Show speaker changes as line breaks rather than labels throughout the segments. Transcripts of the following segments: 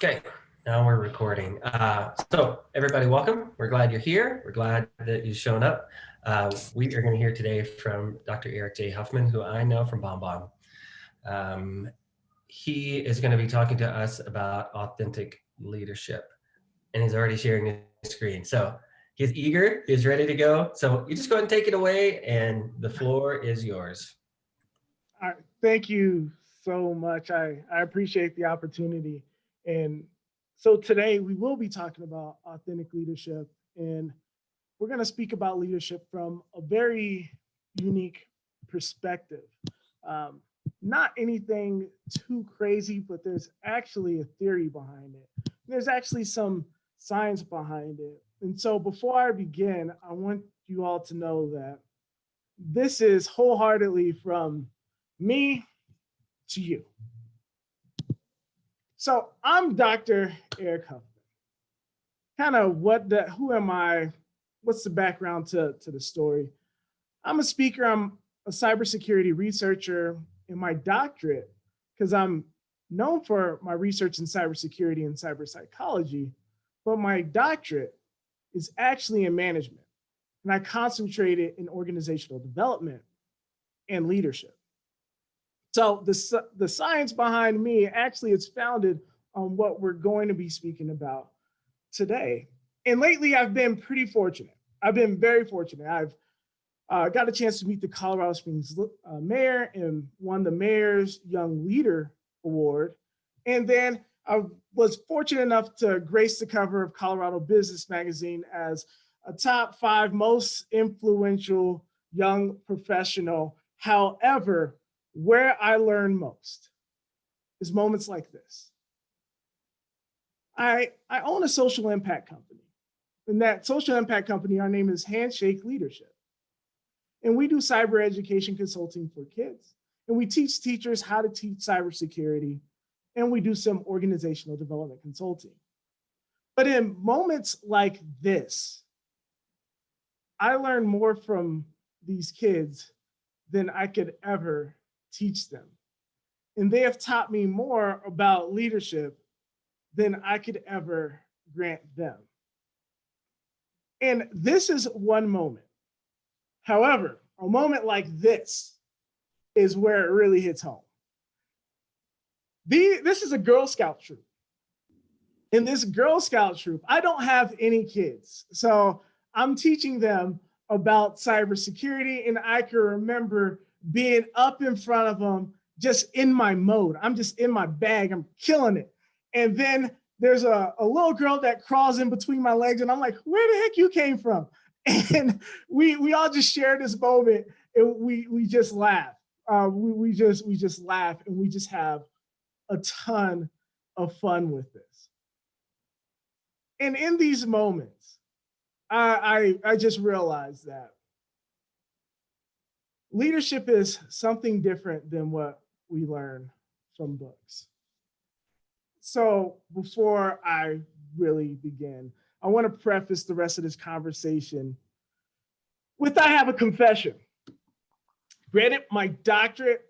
Okay, now we're recording. So everybody, welcome. We're glad you're here. We're glad that you've shown up. We are going to hear today from Dr. Erik J. Huffman, who I know from BombBomb. He is going to be talking to us about authentic leadership, and he's already sharing his screen. So he's eager, he's ready to go. So you just go ahead and take it away, and the floor is yours.
All right. Thank you so much. I appreciate the opportunity. And so today we will be talking about authentic leadership, and we're going to speak about leadership from a very unique perspective. Um, Not anything too crazy, but there's actually a theory behind it. There's actually some science behind it. And so before I begin, I want you all to know that this is wholeheartedly from me to you. So I'm Dr. Erik Huffman. Kind of who am I? What's the background to the story? I'm a speaker, I'm a cybersecurity researcher in my doctorate, because I'm known for my research in cybersecurity and cyberpsychology, but my doctorate is actually in management. And I concentrated in organizational development and leadership. So the science behind me actually is founded on what we're going to be speaking about today. And lately, I've been pretty fortunate. I've been very fortunate. I've got a chance to meet the Colorado Springs mayor and won the Mayor's Young Leader Award. And then I was fortunate enough to grace the cover of Colorado Business Magazine as a top 5 most influential young professional. However, where I learn most is moments like this. I own a social impact company. And that social impact company, our name is Handshake Leadership. And we do cyber education consulting for kids. And we teach teachers how to teach cybersecurity. And we do some organizational development consulting. But in moments like this, I learn more from these kids than I could ever teach them. And they have taught me more about leadership than I could ever grant them. And this is one moment. However, a moment like this is where it really hits home. This is a Girl Scout troop. In this Girl Scout troop, I don't have any kids. So I'm teaching them about cybersecurity, and I can remember being up in front of them, just in my mode. I'm just in my bag, I'm killing it. And then there's a little girl that crawls in between my legs, and I'm like, where the heck you came from? And we all just share this moment, and we just laugh. We just laugh, and we just have a ton of fun with this. And in these moments, I just realized that leadership is something different than what we learn from books. So before I really begin, I want to preface the rest of this conversation with I have a confession. Granted, my doctorate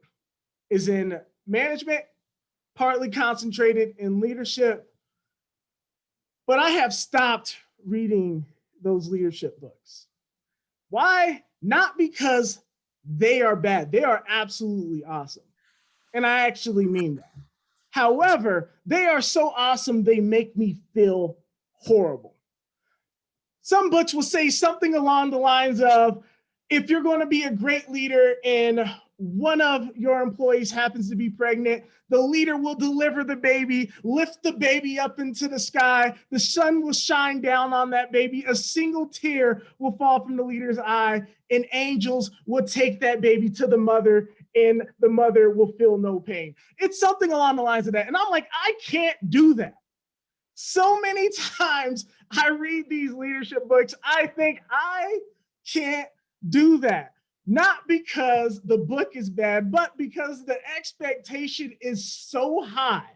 is in management, partly concentrated in leadership, but I have stopped reading those leadership books. Why? Not because they are bad. They are absolutely awesome. And I actually mean that. However, they are so awesome, they make me feel horrible. Some books will say something along the lines of, if you're going to be a great leader and one of your employees happens to be pregnant, the leader will deliver the baby, lift the baby up into the sky, the sun will shine down on that baby, a single tear will fall from the leader's eye, and angels will take that baby to the mother, and the mother will feel no pain. It's something along the lines of that. And I'm like, I can't do that. So many times I read these leadership books, I think I can't do that. Not because the book is bad, but because the expectation is so high.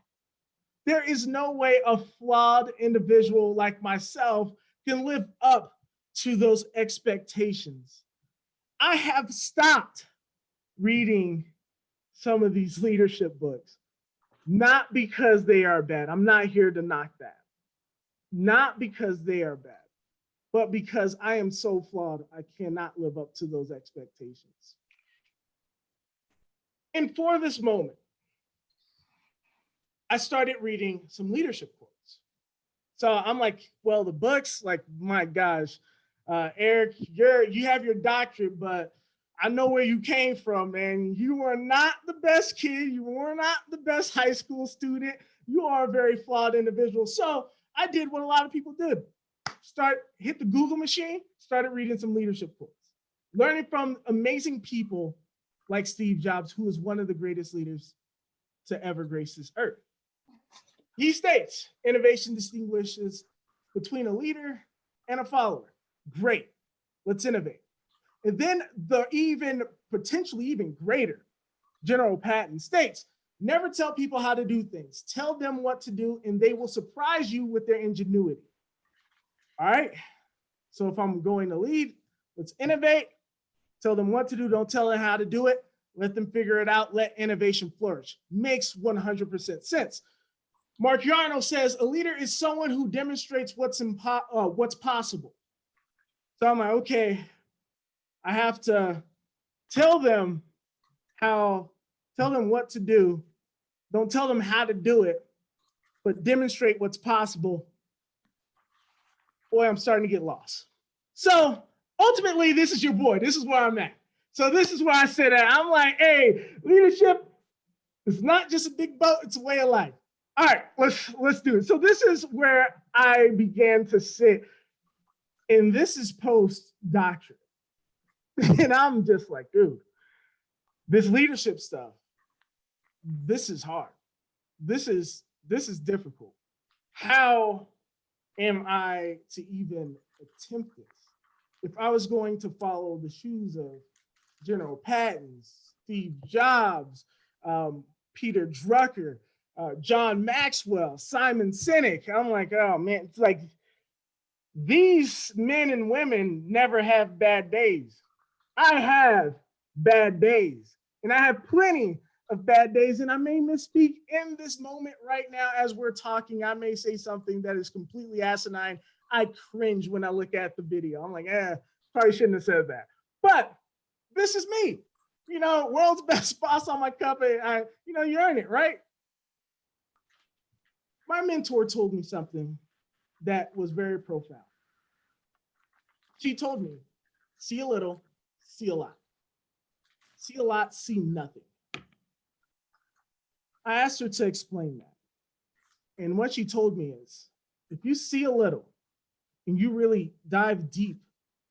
There is no way a flawed individual like myself can live up to those expectations. I have stopped reading some of these leadership books. Not because they are bad. I'm not here to knock that. Not because they are bad, but because I am so flawed, I cannot live up to those expectations. And for this moment, I started reading some leadership quotes. So I'm like, well, the books, like, my gosh, Eric, you have your doctorate, but I know where you came from, man. You are not the best kid. You were not the best high school student. You are a very flawed individual. So I did what a lot of people did. Hit the Google machine, started reading some leadership quotes, learning from amazing people like Steve Jobs, who is one of the greatest leaders to ever grace this earth. He states, innovation distinguishes between a leader and a follower. Great, let's innovate. And then the potentially even greater General Patton states, never tell people how to do things. Tell them what to do and they will surprise you with their ingenuity. All right, so if I'm going to lead, let's innovate. Tell them what to do, don't tell them how to do it. Let them figure it out, let innovation flourish. Makes 100% sense. Mark Yarno says, a leader is someone who demonstrates what's possible. So I'm like, okay, I have to tell them what to do. Don't tell them how to do it, but demonstrate what's possible. Boy, I'm starting to get lost. So ultimately, this is your boy. This is where I'm at. So this is where I sit at. I'm like, hey, leadership is not just a big boat, it's a way of life. All right, let's do it. So this is where I began to sit, and this is post-doctorate. And I'm just like, dude, this leadership stuff, this is hard. This is difficult. How am I to even attempt this? If I was going to follow the shoes of General Patton, Steve Jobs, Peter Drucker, John Maxwell, Simon Sinek, I'm like, oh man, it's like these men and women never have bad days. I have bad days, and I have plenty of bad days, and I may misspeak in this moment right now as we're talking. I may say something that is completely asinine. I cringe when I look at the video. I'm like, probably shouldn't have said that. But this is me. You know, world's best boss on my cup. You earn it, right? My mentor told me something that was very profound. She told me, see a little, see a lot. See a lot, see nothing. I asked her to explain that. And what she told me is, if you see a little and you really dive deep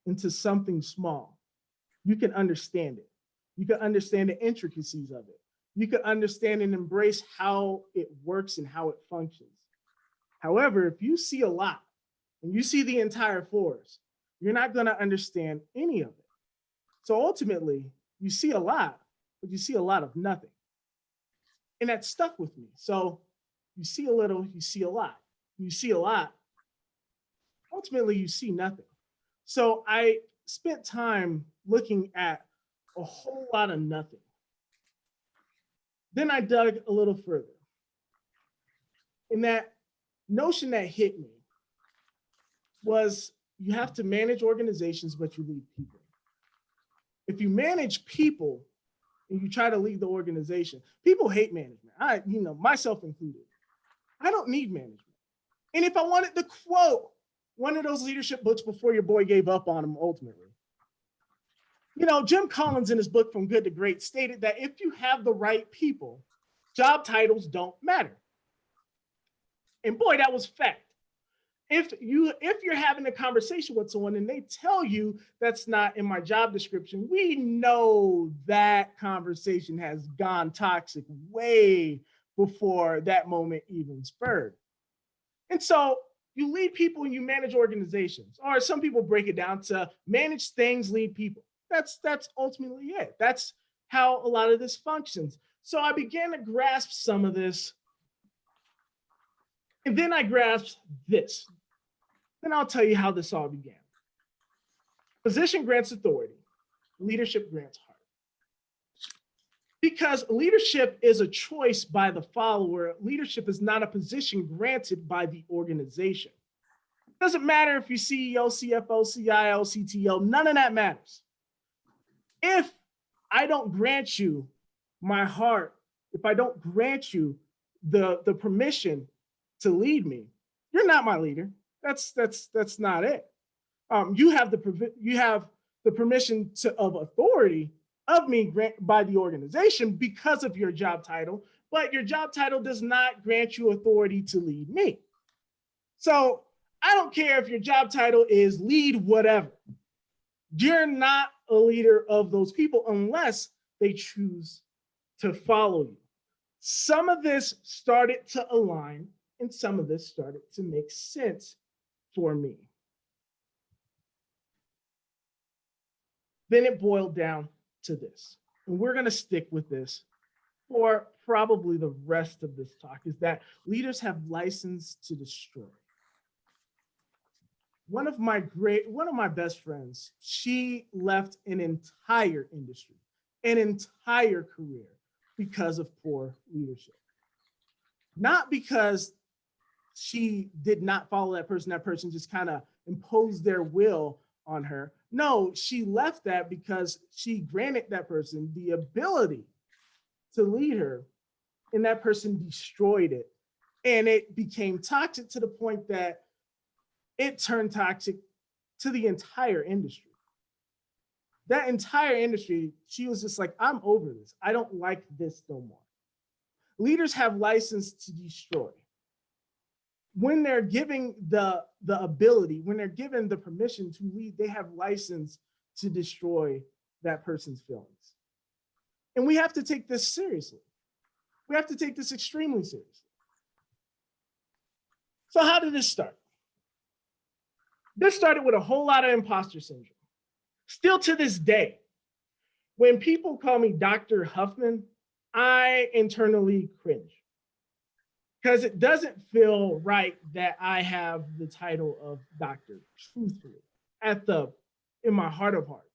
into something small, you can understand it. You can understand the intricacies of it. You can understand and embrace how it works and how it functions. However, if you see a lot and you see the entire forest, you're not going to understand any of it. So ultimately, you see a lot, but you see a lot of nothing. And that stuck with me. So you see a little, you see a lot. You see a lot, ultimately you see nothing. So I spent time looking at a whole lot of nothing. Then I dug a little further. And that notion that hit me was you have to manage organizations, but you lead people. If you manage people and you try to lead the organization, people hate management. Myself included. I don't need management. And if I wanted to quote one of those leadership books before your boy gave up on him ultimately, Jim Collins in his book From Good to Great stated that if you have the right people, job titles don't matter. And boy, that was fact. If you're having a conversation with someone and they tell you that's not in my job description, we know that conversation has gone toxic way before that moment even spurred. And so you lead people and you manage organizations, or some people break it down to manage things, lead people. That's ultimately it. That's how a lot of this functions. So I began to grasp some of this. And then I grasped this. Then I'll tell you how this all began. Position grants authority. Leadership grants heart. Because leadership is a choice by the follower. Leadership is not a position granted by the organization. It doesn't matter if you're CEO, CFO, CIO, CTO, none of that matters. If I don't grant you my heart, if I don't grant you the permission to lead me, you're not my leader. That's not it. You have the permission of authority of me by the organization because of your job title, but your job title does not grant you authority to lead me. So I don't care if your job title is lead whatever. You're not a leader of those people unless they choose to follow you. Some of this started to align and some of this started to make sense for me. Then it boiled down to this, and we're going to stick with this for probably the rest of this talk, is that leaders have license to destroy. One of my best friends, she left an entire industry, an entire career because of poor leadership. Not because she did not follow that person just kind of imposed their will on her. No, she left that because she granted that person the ability to lead her, and that person destroyed it. And it became toxic to the point that it turned toxic to the entire industry. That entire industry, she was just like, I'm over this. I don't like this no more. Leaders have license to destroy. When they're giving the ability, when they're given the permission to lead, they have license to destroy that person's feelings. And we have to take this seriously. We have to take this extremely seriously. So how did this start? This started with a whole lot of imposter syndrome. Still to this day, when people call me Dr. Huffman, I internally cringe. Because it doesn't feel right that I have the title of doctor, truthfully, in my heart of hearts.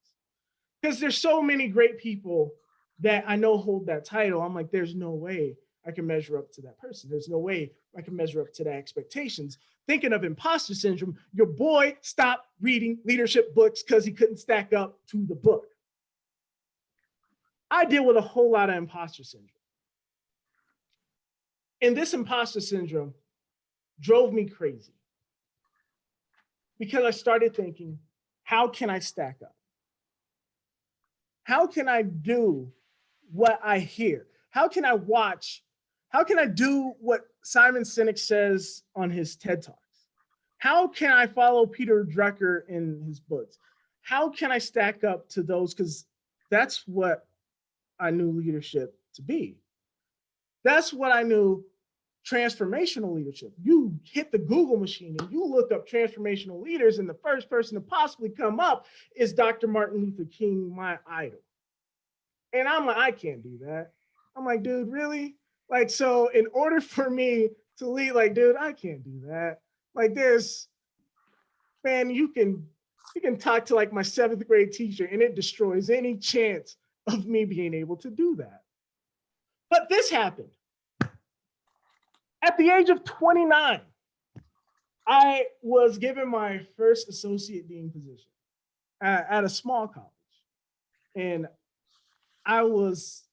Because there's so many great people that I know hold that title. I'm like, there's no way I can measure up to that person. There's no way I can measure up to their expectations. Thinking of imposter syndrome, your boy stopped reading leadership books because he couldn't stack up to the book. I deal with a whole lot of imposter syndrome. And this imposter syndrome drove me crazy because I started thinking, how can I stack up? How can I do what I hear? How can I watch? How can I do what Simon Sinek says on his TED Talks? How can I follow Peter Drucker in his books? How can I stack up to those? Because that's what I knew leadership to be. That's what I knew transformational leadership. You hit the Google machine and you look up transformational leaders, and the first person to possibly come up is Dr. Martin Luther King, my idol. And I'm like, I can't do that. I'm like, dude, really? Like, so in order for me to lead, like, dude, I can't do that. Like, man, you can talk to like my 7th grade teacher and it destroys any chance of me being able to do that. But this happened. At the age of 29, I was given my first associate dean position at a small college. And I was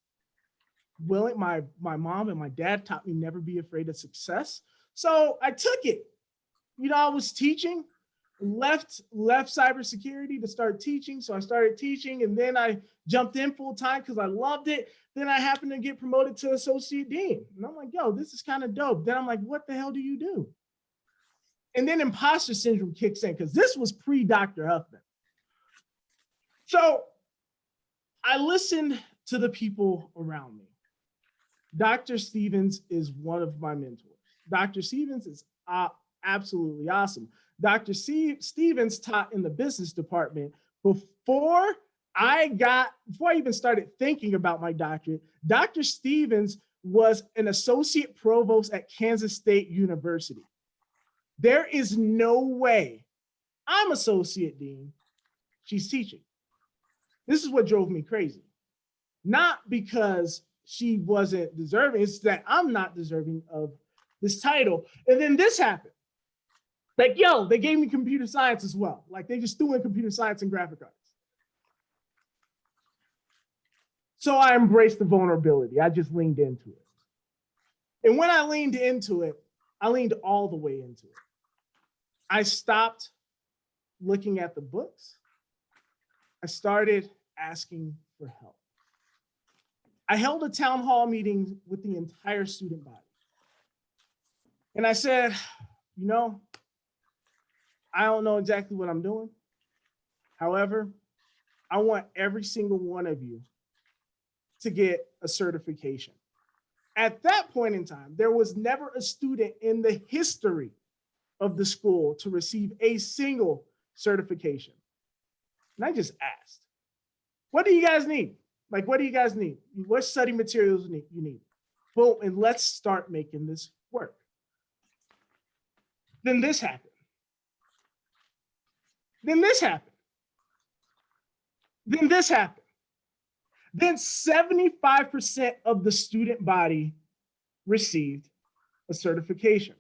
willing, my mom and my dad taught me never be afraid of success. So I took it. You know, I was teaching, left cybersecurity to start teaching. So I started teaching, and then I jumped in full time because I loved it. Then I happened to get promoted to associate dean. And I'm like, yo, this is kind of dope. Then I'm like, what the hell do you do? And then imposter syndrome kicks in because this was pre-Dr. Huffman. So I listened to the people around me. Dr. Stevens is one of my mentors. Dr. Stevens is absolutely awesome. Dr. Stevens taught in the business department before I even started thinking about my doctorate. Dr. Stevens was an associate provost at Kansas State University. There is no way I'm associate dean, she's teaching. This is what drove me crazy. not because she wasn't deserving, it's that I'm not deserving of this title. And then this happened. Like, yo, they gave me computer science as well. Like, they just threw in computer science and graphic arts. So I embraced the vulnerability. I just leaned into it. And when I leaned into it, I leaned all the way into it. I stopped looking at the books. I started asking for help. I held a town hall meeting with the entire student body. And I said, you know, I don't know exactly what I'm doing. However, I want every single one of you to get a certification. At that point in time, there was never a student in the history of the school to receive a single certification. And I just asked, what do you guys need? Like, what do you guys need? What study materials you need? Boom, and let's start making this work. Then this happened. Then this happened. Then this happened. Then 75% of the student body received a certification.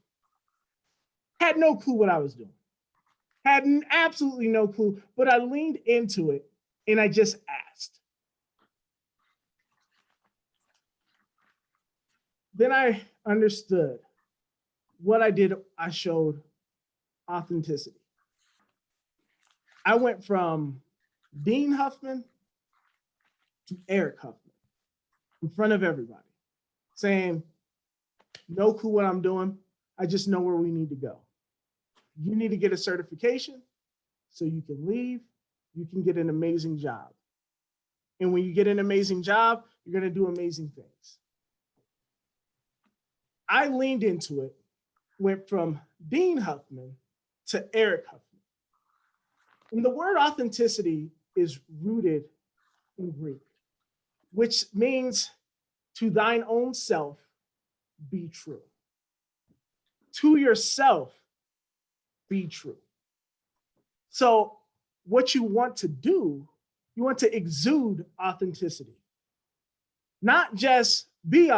Had no clue what I was doing. Had absolutely no clue, but I leaned into it and I just asked. Then I understood what I did. I showed authenticity. I went from Dean Huffman to Erik Huffman in front of everybody, saying, no clue what I'm doing. I just know where we need to go. You need to get a certification so you can leave. You can get an amazing job. And when you get an amazing job, you're going to do amazing things. I leaned into it, went from Dean Huffman to Erik Huffman. And the word authenticity is rooted in Greek, which means to thine own self be true. To yourself be true. So what you want to do, you want to exude authenticity. Not just be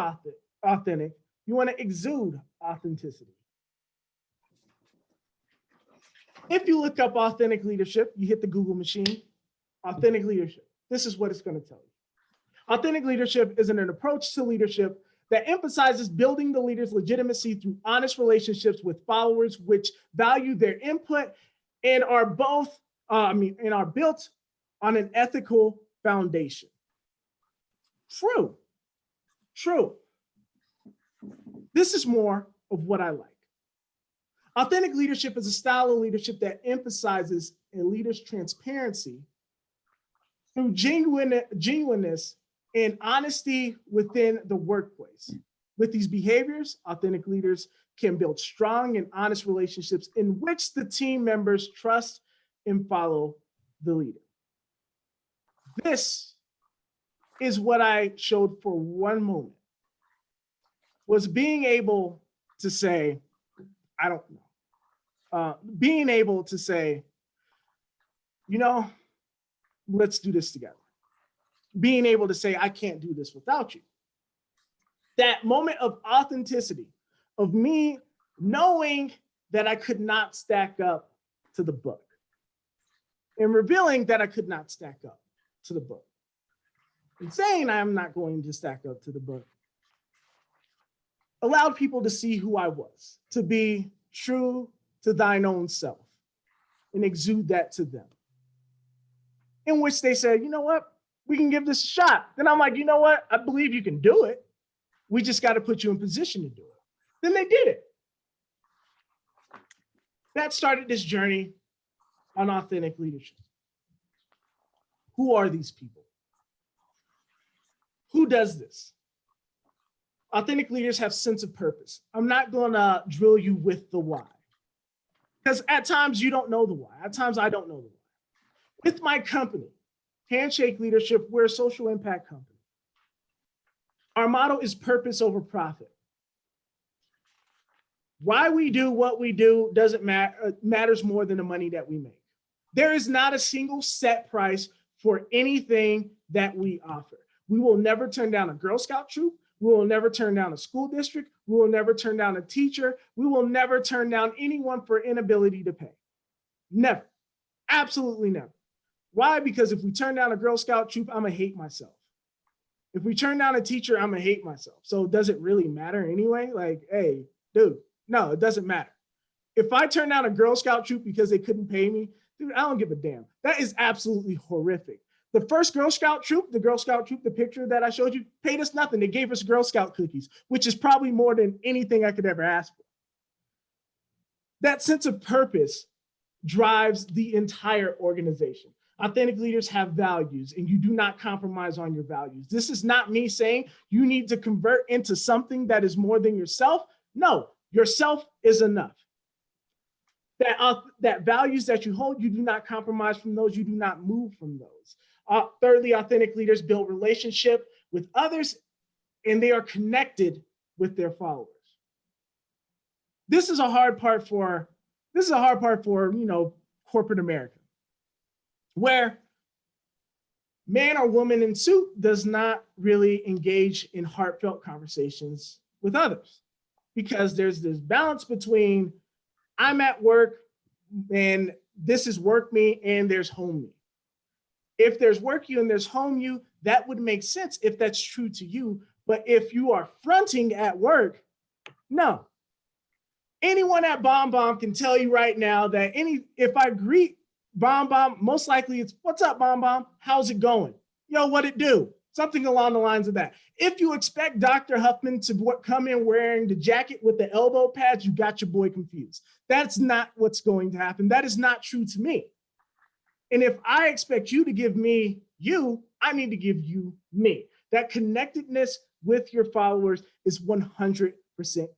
authentic, you want to exude authenticity. If you look up authentic leadership, you hit the Google machine, authentic leadership. This is what it's going to tell you. Authentic leadership is an approach to leadership that emphasizes building the leader's legitimacy through honest relationships with followers, which value their input and are built on an ethical foundation. True. This is more of what I like. Authentic leadership is a style of leadership that emphasizes a leader's transparency through genuineness and honesty within the workplace. With these behaviors, authentic leaders can build strong and honest relationships in which the team members trust and follow the leader. This is what I showed for one moment, was being able to say, I don't know. Being able to say, you know, let's do this together. Being able to say, I can't do this without you. That moment of authenticity, of me knowing that I could not stack up to the book and revealing that I could not stack up to the book and saying I'm not going to stack up to the book allowed people to see who I was, to be true to thine own self and exude that to them. In which they said, you know what? We can give this a shot. Then I'm like, you know what? I believe you can do it. We just got to put you in position to do it. Then they did it. That started this journey on authentic leadership. Who are these people? Who does this? Authentic leaders have sense of purpose. I'm not going to drill you with the why, because at times you don't know the why. At times I don't know the why. With my company, Handshake Leadership, we're a social impact company. Our motto is purpose over profit. Why we do what we do doesn't matter, matters more than the money that we make. There is not a single set price for anything that we offer. We will never turn down a Girl Scout troop. We will never turn down a school district. We will never turn down a teacher. We will never turn down anyone for inability to pay. Never. Absolutely never. Why? Because if we turn down a Girl Scout troop, I'm gonna hate myself. If we turn down a teacher, I'm gonna hate myself. So does it really matter anyway? Like, hey, dude, no, it doesn't matter. If I turn down a Girl Scout troop because they couldn't pay me, dude, I don't give a damn. That is absolutely horrific. The first Girl Scout troop, the picture that I showed you, paid us nothing. They gave us Girl Scout cookies, which is probably more than anything I could ever ask for. That sense of purpose drives the entire organization. Authentic leaders have values, and you do not compromise on your values. This is not me saying you need to convert into something that is more than yourself. No, yourself is enough. That values that you hold, you do not compromise from those, you do not move from those. Thirdly, authentic leaders build relationship with others, and they are connected with their followers. This is a hard part for corporate America, where man or woman in suit does not really engage in heartfelt conversations with others, because there's this balance between I'm at work and this is work me and there's home me. If there's work you and there's home you, that would make sense if that's true to you. But if you are fronting at work, no. Anyone at Bomb can tell you right now that if I greet Bomb, most likely it's, what's up, Bomb? How's it going? Yo, what it do? Something along the lines of that. If you expect Dr. Huffman to come in wearing the jacket with the elbow pads, you got your boy confused. That's not what's going to happen. That is not true to me. And if I expect you to give me you, I need to give you me. That connectedness with your followers is 100%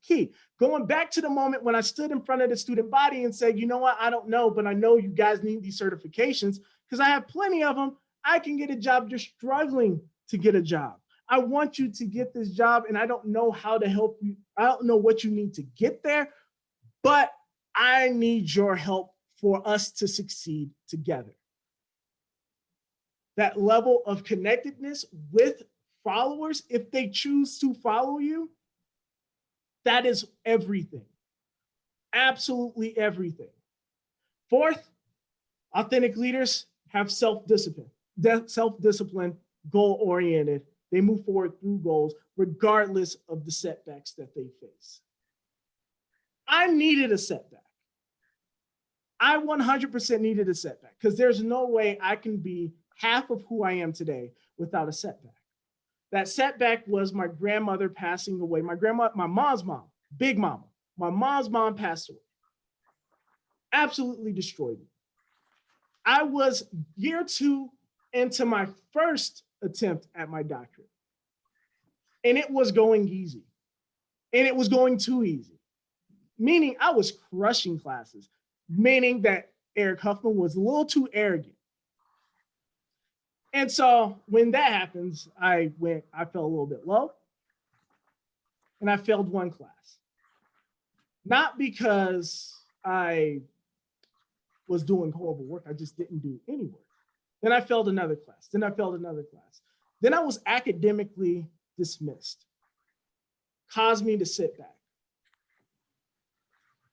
key. Going back to the moment when I stood in front of the student body and said, you know what, I don't know, but I know you guys need these certifications because I have plenty of them. I can get a job. You're struggling to get a job. I want you to get this job, and I don't know how to help you. I don't know what you need to get there, but I need your help for us to succeed together. That level of connectedness with followers, if they choose to follow you, that is everything. Absolutely everything. Fourth, authentic leaders have self-discipline, goal-oriented. They move forward through goals regardless of the setbacks that they face. I needed a setback. I 100% needed a setback because there's no way I can be half of who I am today without a setback. That setback was my grandmother passing away. My mom's mom, Big Mama, my mom's mom passed away. Absolutely destroyed me. I was year 2 into my first attempt at my doctorate. And it was going easy. And it was going too easy. Meaning I was crushing classes. Meaning that Erik Huffman was a little too arrogant. And so when that happens, I fell a little bit low. And I failed one class. Not because I was doing horrible work. I just didn't do any work. Then I failed another class. Then I failed another class. Then I was academically dismissed. Caused me to sit back.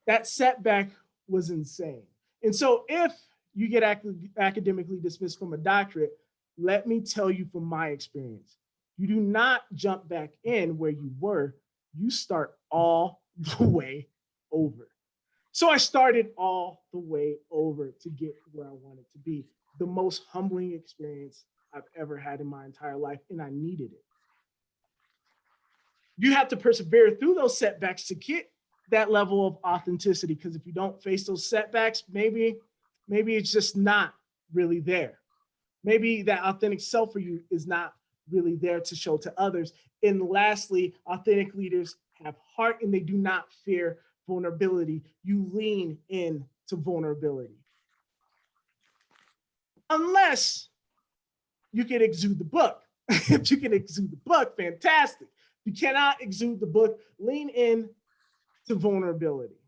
That setback was insane. And so if you get academically dismissed from a doctorate, let me tell you from my experience, you do not jump back in where you were. You start all the way over. So I started all the way over to get where I wanted to be. The most humbling experience I've ever had in my entire life, and I needed it. You have to persevere through those setbacks to get that level of authenticity, because if you don't face those setbacks, maybe it's just not really there. Maybe that authentic self for you is not really there to show to others. And lastly, authentic leaders have heart and they do not fear vulnerability. You lean into vulnerability. Unless you can exude the book. If you can exude the book, fantastic. You cannot exude the book, lean in to vulnerability.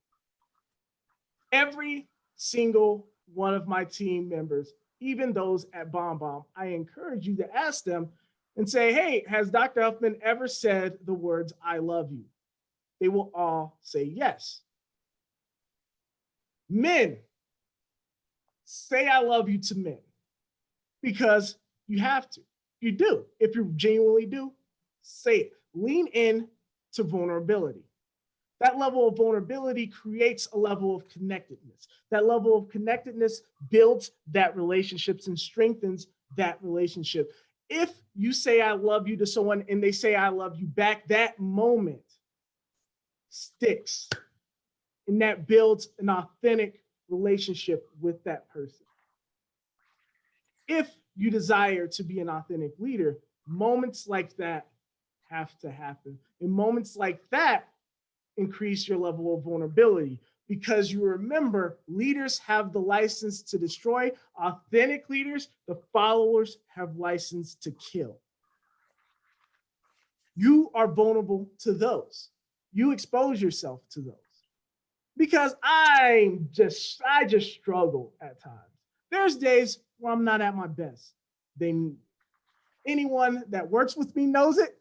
Every single one of my team members, even those at Bomb, I encourage you to ask them, and say, hey, has Dr. Huffman ever said the words, I love you? They will all say yes. Men, say I love you to men because you have to. You do. If you genuinely do, say it. Lean in to vulnerability. That level of vulnerability creates a level of connectedness. That level of connectedness builds that relationships and strengthens that relationship. If you say I love you to someone and they say I love you back, that moment sticks. And that builds an authentic relationship with that person. If you desire to be an authentic leader, moments like that have to happen. And moments like that increase your level of vulnerability because you remember leaders have the license to destroy. Authentic leaders, the followers have license to kill. You are vulnerable to those. You expose yourself to those. Because I just struggle at times. There's days where I'm not at my best. Anyone that works with me knows it,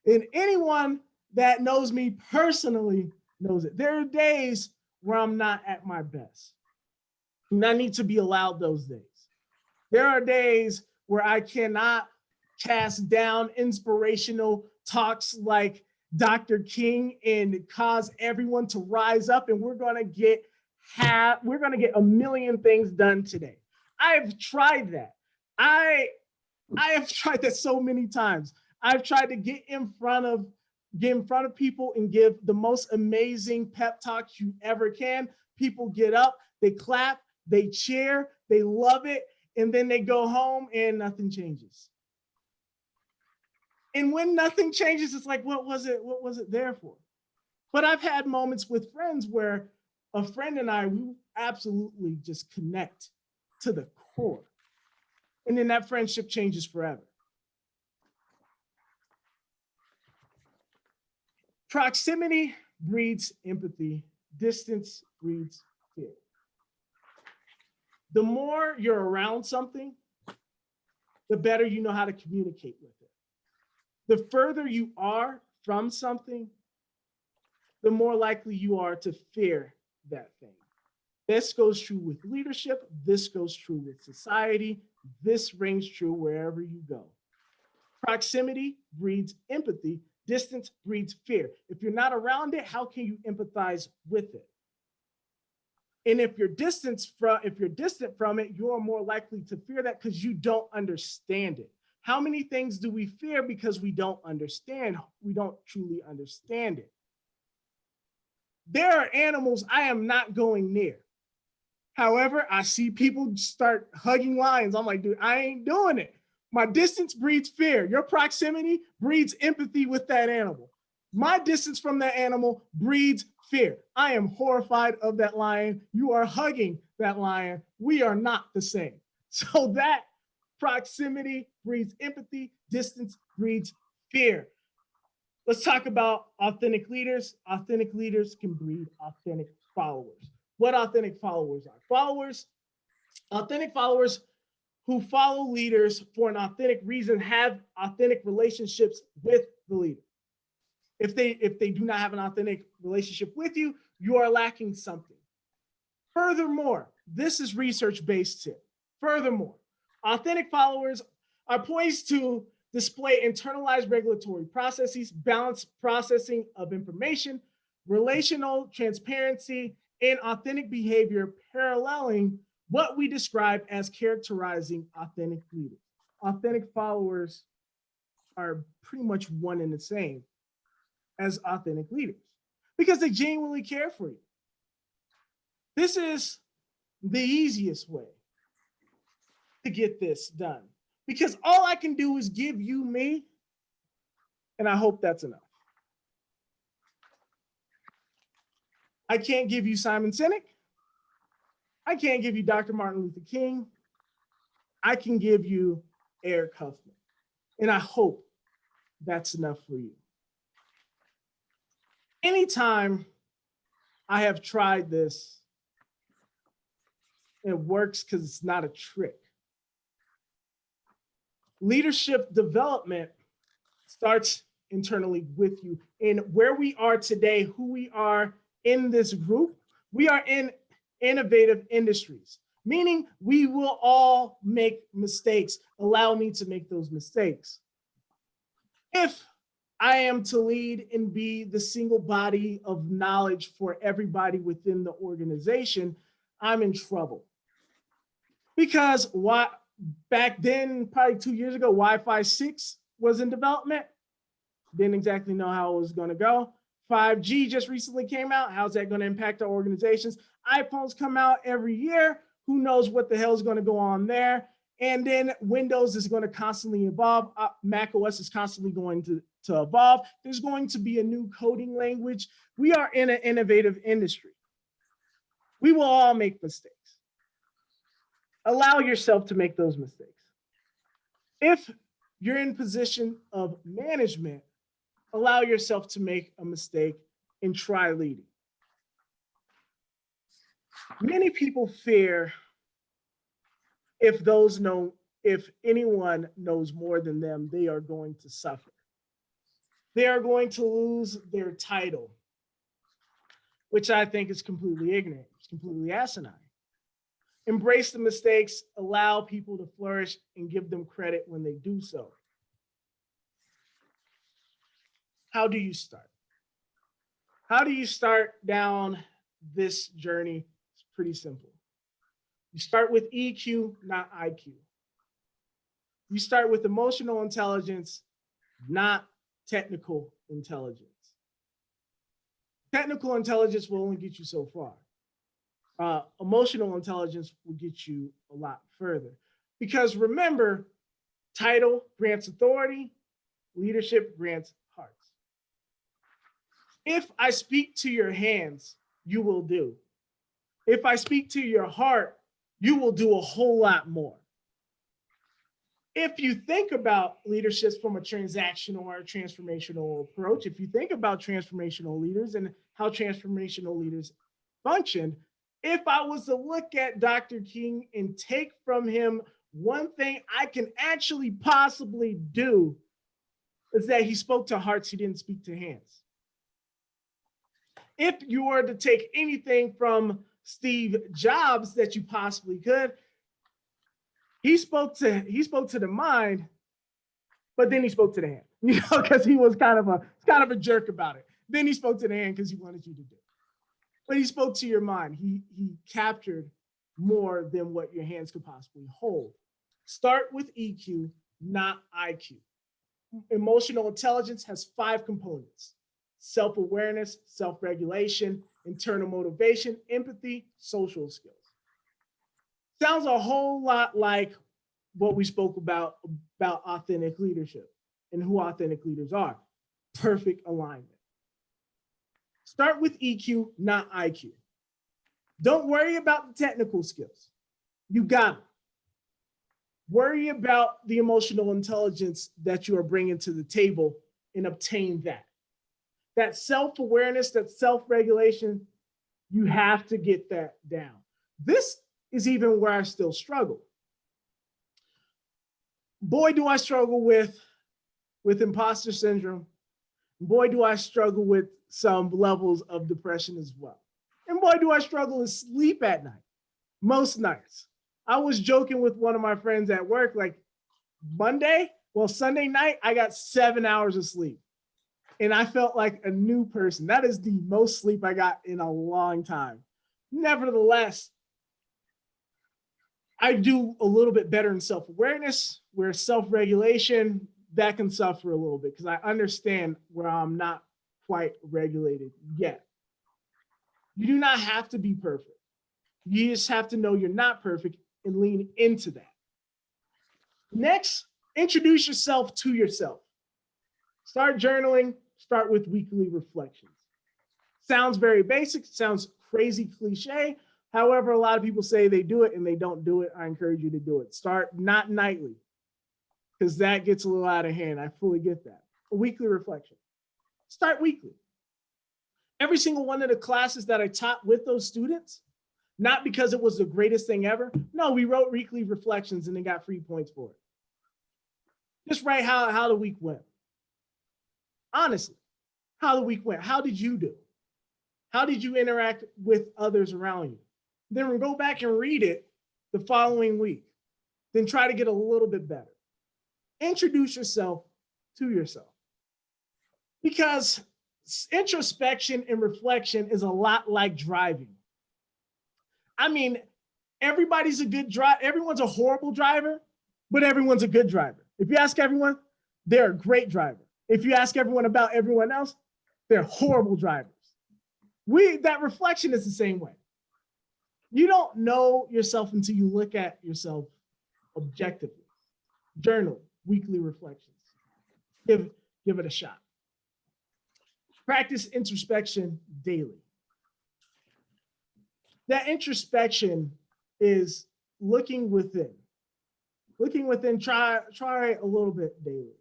and anyone that knows me personally knows it. There are days where I'm not at my best, and I need to be allowed those days. There are days where I cannot cast down inspirational talks like Dr. King and cause everyone to rise up, and we're gonna get a million things done today. I've tried that. I have tried that so many times. I've tried to get in front of people and give the most amazing pep talks you ever can. People get up, they clap, they cheer, they love it, and then they go home and nothing changes. And when nothing changes, it's like, what was it there for? But I've had moments with friends where a friend and I, we absolutely just connect to the core. And then that friendship changes forever. Proximity breeds empathy. Distance breeds fear. The more you're around something, the better you know how to communicate with it. The further you are from something, the more likely you are to fear that thing. This goes true with leadership. This goes true with society. This rings true wherever you go. Proximity breeds empathy. Distance breeds fear. If you're not around it, how can you empathize with it? And if you're distant from it, you're more likely to fear that because you don't understand it. How many things do we fear because we don't understand? We don't truly understand it. There are animals I am not going near. However, I see people start hugging lions. I'm like, dude, I ain't doing it. My distance breeds fear. Your proximity breeds empathy with that animal. My distance from that animal breeds fear. I am horrified of that lion. You are hugging that lion. We are not the same. So that proximity breeds empathy. Distance breeds fear. Let's talk about authentic leaders. Authentic leaders can breed authentic followers. What authentic followers are? Authentic followers who follow leaders for an authentic reason have authentic relationships with the leader. If they do not have an authentic relationship with you, you are lacking something. Furthermore, this is research-based tip. Furthermore, authentic followers are poised to display internalized regulatory processes, balanced processing of information, relational transparency, and authentic behavior paralleling what we describe as characterizing authentic leaders. Authentic followers are pretty much one and the same as authentic leaders because they genuinely care for you. This is the easiest way to get this done because all I can do is give you me, and I hope that's enough. I can't give you Simon Sinek. I can't give you Dr. Martin Luther King. I can give you Erik Huffman, and I hope that's enough for you. Anytime I have tried this, it works because it's not a trick. Leadership development starts internally with you. And where we are today, who we are in this group, we are in innovative industries, meaning we will all make mistakes. Allow me to make those mistakes. If I am to lead and be the single body of knowledge for everybody within the organization, I'm in trouble. Because back then, probably 2 years ago, Wi-Fi 6 was in development. Didn't exactly know how it was going to go. 5G just recently came out. How's that going to impact our organizations? iPhones come out every year. Who knows what the hell is going to go on there? And then Windows is going to constantly evolve. Mac OS is constantly going to evolve. There's going to be a new coding language. We are in an innovative industry. We will all make mistakes. Allow yourself to make those mistakes. If you're in position of management, allow yourself to make a mistake and try leading. Many people fear if anyone knows more than them, they are going to suffer. They are going to lose their title, which I think is completely ignorant. It's completely asinine. Embrace the mistakes, allow people to flourish, and give them credit when they do so. How do you start? How do you start down this journey? It's pretty simple. You start with EQ, not IQ. You start with emotional intelligence, not technical intelligence. Technical intelligence will only get you so far. Emotional intelligence will get you a lot further. Because remember, title grants authority, leadership grants hearts. If I speak to your hands, you will do. If I speak to your heart, you will do a whole lot more. If you think about leadership from a transactional or a transformational approach, if you think about transformational leaders and how transformational leaders function, if I was to look at Dr. King and take from him one thing I can actually possibly do, is that he spoke to hearts, he didn't speak to hands. If you were to take anything from Steve Jobs that you possibly could, he spoke to the mind, but then he spoke to the hand, because he was kind of a jerk about it. Then he spoke to the hand because he wanted you to do it. But he spoke to your mind. He captured more than what your hands could possibly hold. Start with EQ, not IQ. Emotional intelligence has 5 components: self-awareness, self-regulation, internal motivation, empathy, social skills. Sounds a whole lot like what we spoke about authentic leadership and who authentic leaders are. Perfect alignment. Start with EQ, not IQ. Don't worry about the technical skills. You got it. Worry about the emotional intelligence that you are bringing to the table and obtain that. That self-awareness, that self-regulation, you have to get that down. This is even where I still struggle. Boy, do I struggle with imposter syndrome. Boy, do I struggle with some levels of depression as well. And boy, do I struggle to sleep at night, most nights. I was joking with one of my friends at work, like Sunday night, I got 7 hours of sleep. And I felt like a new person. That is the most sleep I got in a long time. Nevertheless, I do a little bit better in self-awareness, where self-regulation, that can suffer a little bit because I understand where I'm not quite regulated yet. You do not have to be perfect. You just have to know you're not perfect and lean into that. Next, introduce yourself to yourself. Start journaling, start with weekly reflections. Sounds very basic, sounds crazy cliche. However, a lot of people say they do it and they don't do it. I encourage you to do it. Start not nightly, because that gets a little out of hand. I fully get that. A weekly reflection. Start weekly. Every single one of the classes that I taught with those students, not because it was the greatest thing ever. No, we wrote weekly reflections and they got free points for it. Just write how the week went. Honestly, how the week went. How did you do? How did you interact with others around you? Then we'll go back and read it the following week. Then try to get a little bit better. Introduce yourself to yourself. Because introspection and reflection is a lot like driving. I mean, everybody's a good driver. Everyone's a horrible driver, but everyone's a good driver. If you ask everyone, they're a great driver. If you ask everyone about everyone else, they're horrible drivers. That reflection is the same way. You don't know yourself until you look at yourself objectively. Journal, weekly reflections. Give it a shot. Practice introspection daily. That introspection is looking within. Looking within, try a little bit daily.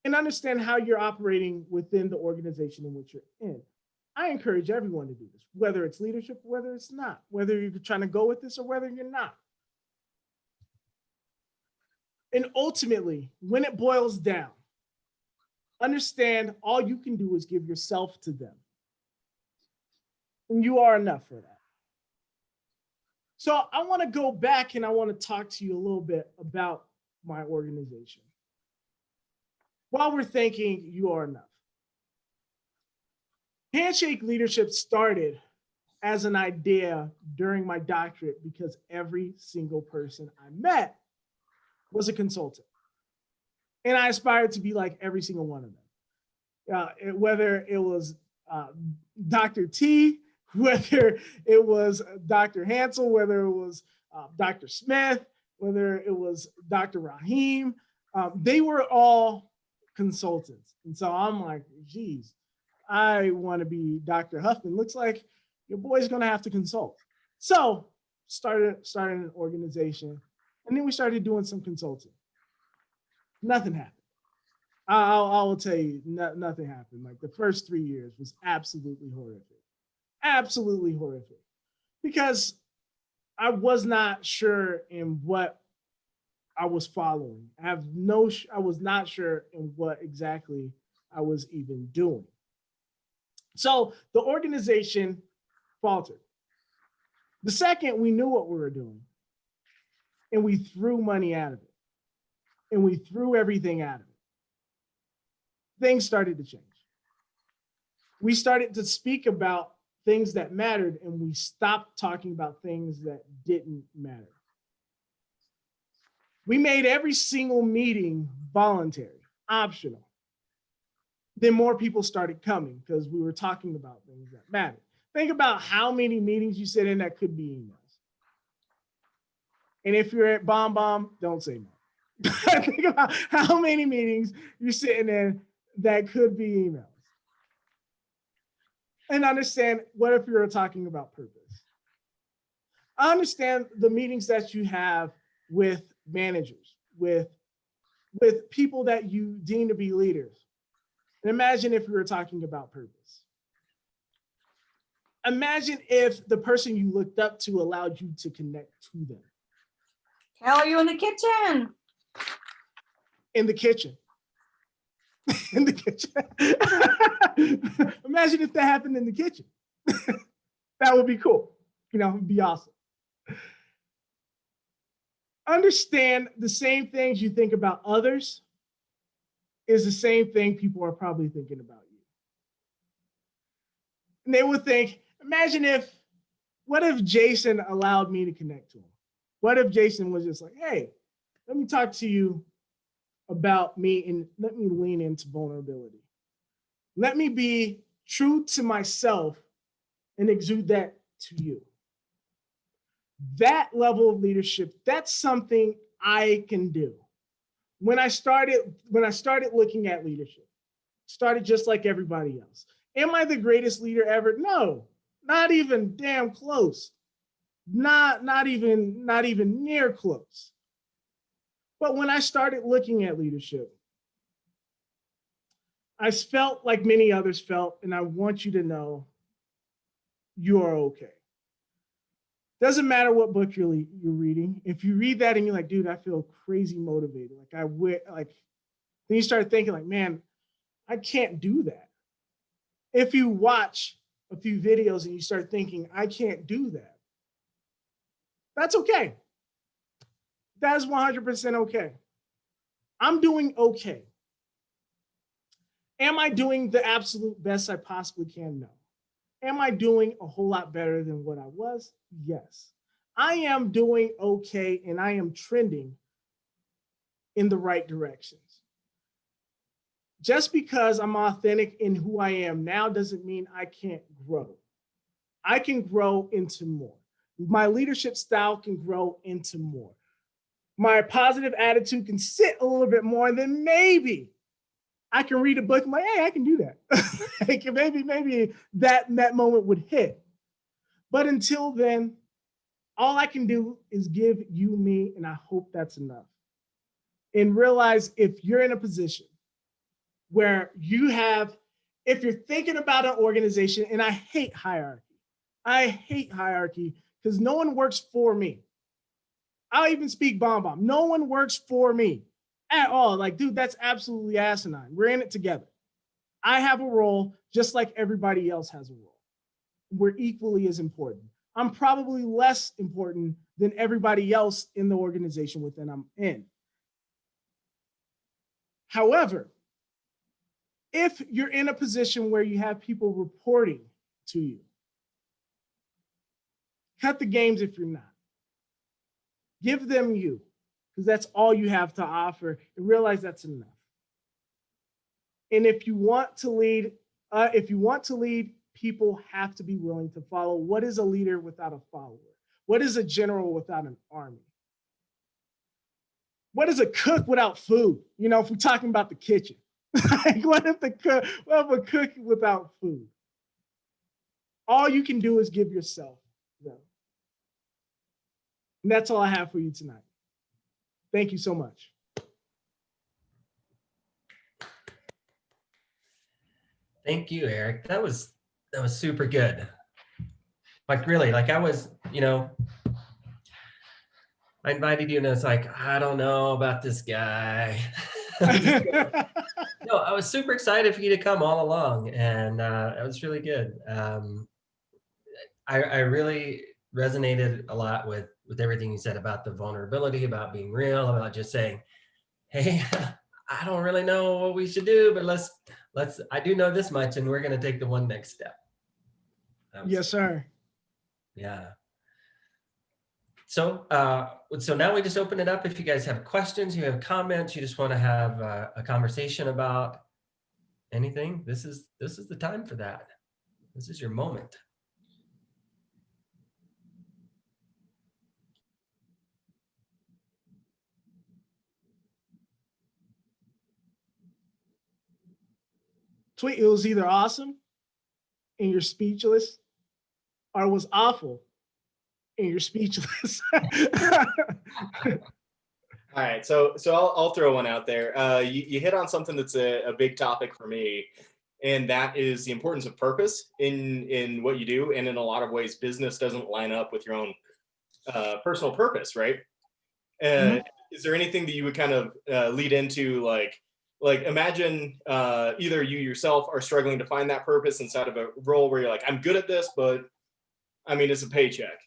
And understand how you're operating within the organization in which you're in. I encourage everyone to do this, whether it's leadership, whether it's not, whether you're trying to go with this or whether you're not. And ultimately, when it boils down, understand all you can do is give yourself to them. And you are enough for that. So I want to go back and I want to talk to you a little bit about my organization. While we're thinking you are enough. Handshake leadership started as an idea during my doctorate because every single person I met was a consultant. And I aspired to be like every single one of them. Whether it was Dr. T, whether it was Dr. Hansel, whether it was Dr. Smith, whether it was Dr. Rahim, they were all consultants. And so I'm like, geez, I want to be Dr. Huffman. Looks like your boy's going to have to consult. So started an organization, and then we started doing some consulting. Nothing happened. I will tell you, nothing happened. Like the first 3 years was absolutely horrific. Absolutely horrific. Because I was not sure in what I was following. I was not sure in what exactly I was even doing. So the organization faltered. The second we knew what we were doing, and we threw money out of it, and we threw everything out of it, things started to change. We started to speak about things that mattered, and we stopped talking about things that didn't matter. We made every single meeting voluntary, optional. Then more people started coming because we were talking about things that mattered. Think about how many meetings you sit in that could be emails. And if you're at Bomb, don't say no. Think about how many meetings you're sitting in that could be emails. And understand, what if you're talking about purpose? I understand the meetings that you have with managers, with people that you deem to be leaders. And imagine if we were talking about purpose. Imagine if the person you looked up to allowed you to connect to them.
How are you in the kitchen?
In the kitchen. In the kitchen. Imagine if that happened in the kitchen. That would be cool. You know, it'd be awesome. Understand the same things you think about others is the same thing people are probably thinking about you. And they would think, what if Jason allowed me to connect to him? What if Jason was just like, hey, let me talk to you about me and let me lean into vulnerability. Let me be true to myself and exude that to you. That level of leadership, that's something I can do. When I started looking at leadership, started just like everybody else. Am I the greatest leader ever? No, not even damn close. Not even near close. But when I started looking at leadership, I felt like many others felt, and I want you to know you are okay. Doesn't matter what book you're reading. If you read that and you're like, dude, I feel crazy motivated. then you start thinking like, man, I can't do that. If you watch a few videos and you start thinking, I can't do that, that's okay. That's 100% okay. I'm doing okay. Am I doing the absolute best I possibly can? No. Am I doing a whole lot better than what I was? Yes. I am doing okay, and I am trending in the right directions. Just because I'm authentic in who I am now doesn't mean I can't grow. I can grow into more. My leadership style can grow into more. My positive attitude can sit a little bit more, and then maybe I can read a book. I'm like, hey, I can do that. Like, maybe that moment would hit. But until then, all I can do is give you me, and I hope that's enough. And realize if you're in a position where if you're thinking about an organization, and I hate hierarchy because no one works for me. I'll even speak bomb. No one works for me at all. Like, dude, that's absolutely asinine. We're in it together. I have a role just like everybody else has a role. We're equally as important. I'm probably less important than everybody else in the organization within I'm in. However, if you're in a position where you have people reporting to you, cut the games if you're not. Give them you, because that's all you have to offer, and realize that's enough. And if you want to lead, people have to be willing to follow. What is a leader without a follower? What is a general without an army? What is a cook without food? You know, if we're talking about the kitchen, like what if a cook without food? All you can do is give yourself them. And that's all I have for you tonight. Thank you so much.
Thank you, Eric. That was super good. Like really, like I was, I invited you and it's like, I don't know about this guy. No, I was super excited for you to come all along, and it was really good. I really resonated a lot with everything you said about the vulnerability, about being real, about just saying, hey, I don't really know what we should do, but I do know this much, and we're going to take the one next step.
Yes, sir.
Yeah. So now we just open it up. If you guys have questions, you have comments, you just want to have a conversation about anything, this is the time for that. This is your moment.
Tweet, it was either awesome and you're speechless, or it was awful and you're speechless.
All right, so I'll throw one out there. You hit on something that's a big topic for me, and that is the importance of purpose in what you do. And in a lot of ways, business doesn't line up with your own personal purpose, right? Is there anything that you would kind of lead into, like imagine either you yourself are struggling to find that purpose inside of a role where you're like, I'm good at this, but I mean, it's a paycheck.